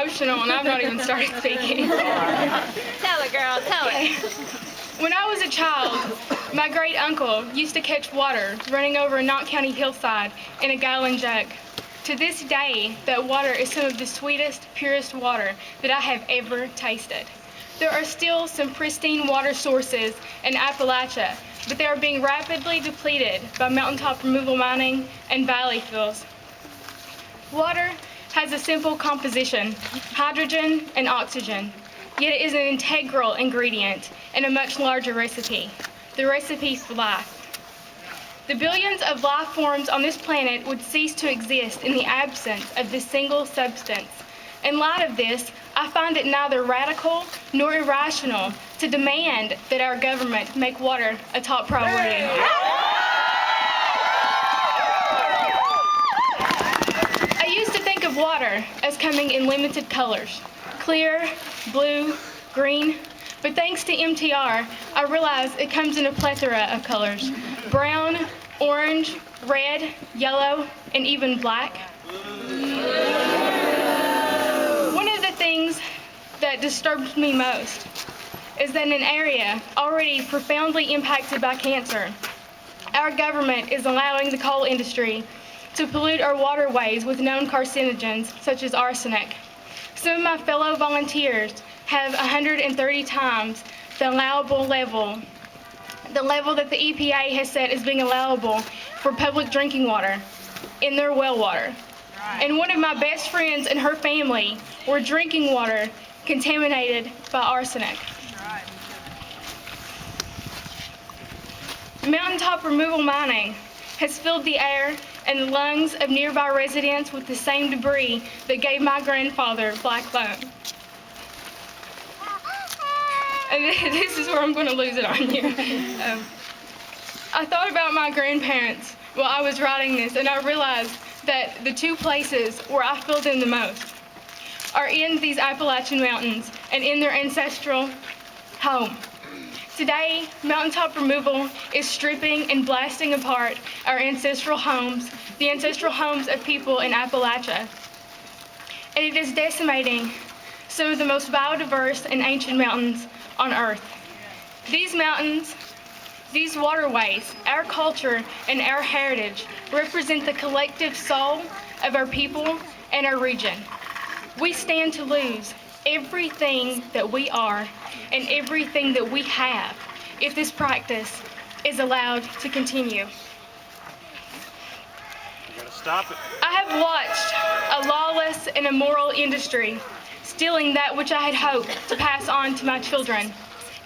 emotional, and I've not even started speaking. Tell it, girl, tell it. When I was a child, my great uncle used to catch water running over a Knott County hillside in a gallon jug. To this day, that water is some of the sweetest, purest water that I have ever tasted. There are still some pristine water sources in Appalachia, but they are being rapidly depleted by mountaintop removal mining and valley fills. Water has a simple composition, hydrogen and oxygen, yet it is an integral ingredient in a much larger recipe, the recipe for life. The billions of life forms on this planet would cease to exist in the absence of this single substance. In light of this, I find it neither radical nor irrational to demand that our government make water a top priority. I used to think of water as coming in limited colors, clear, blue, green, but thanks to MTR, I realize it comes in a plethora of colors, brown, orange, red, yellow, and even black. One of the things that disturbs me most is that in an area already profoundly impacted by cancer, our government is allowing the coal industry to pollute our waterways with known carcinogens such as arsenic. Some of my fellow volunteers have 130 times the allowable level, the level that the EPA has set as being allowable for public drinking water in their well water. And one of my best friends and her family were drinking water contaminated by arsenic. Mountaintop removal mining has filled the air and the lungs of nearby residents with the same debris that gave my grandfather black lung. And this is where I'm going to lose it on you. I thought about my grandparents while I was writing this, and I realized that the two places where I feel them the most are in these Appalachian mountains and in their ancestral home. Today, mountaintop removal is stripping and blasting apart our ancestral homes, the ancestral homes of people in Appalachia. And it is decimating some of the most biodiverse and ancient mountains on Earth. These mountains, these waterways, our culture, and our heritage represent the collective soul of our people and our region. We stand to lose everything that we are and everything that we have if this practice is allowed to continue. You gotta stop it. I have watched a lawless and immoral industry stealing that which I had hoped to pass on to my children.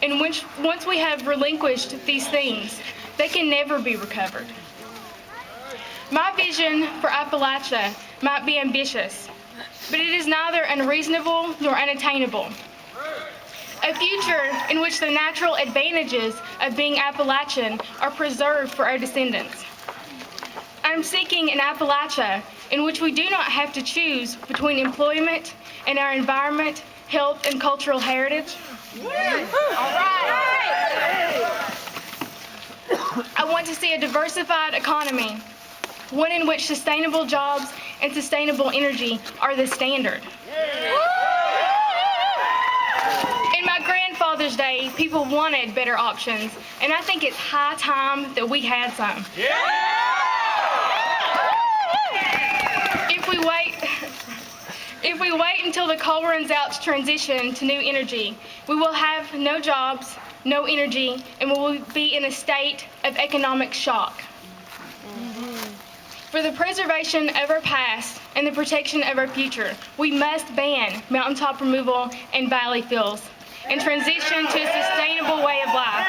And once we have relinquished these things, they can never be recovered. My vision for Appalachia might be ambitious, but it is neither unreasonable nor unattainable. A future in which the natural advantages of being Appalachian are preserved for our descendants. I'm seeking an Appalachia in which we do not have to choose between employment and our environment, health, and cultural heritage. I want to see a diversified economy, one in which sustainable jobs and sustainable energy are the standard. In my grandfather's day, people wanted better options, and I think it's high time that we had some. If we wait until the coal runs out to transition to new energy, we will have no jobs, no energy, and we will be in a state of economic shock. For the preservation of our past and the protection of our future, we must ban mountaintop removal and valley fills and transition to a sustainable way of life.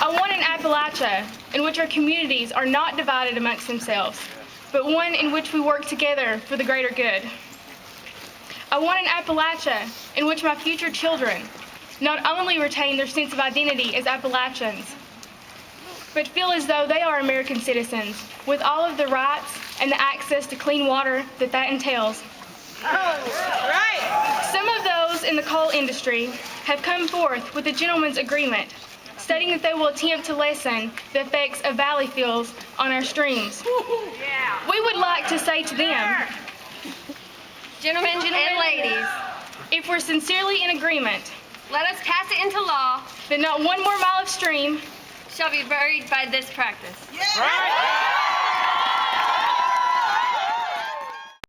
I want an Appalachia in which our communities are not divided amongst themselves, but one in which we work together for the greater good. I want an Appalachia in which my future children not only retain their sense of identity as Appalachians, but feel as though they are American citizens with all of the rights and the access to clean water that entails. Some of those in the coal industry have come forth with a gentleman's agreement stating that they will attempt to lessen the effects of valley fills on our streams. We to say to them, Gentlemen and ladies, if we're sincerely in agreement let us pass it into law that not one more mile of stream shall be buried by this practice. Right.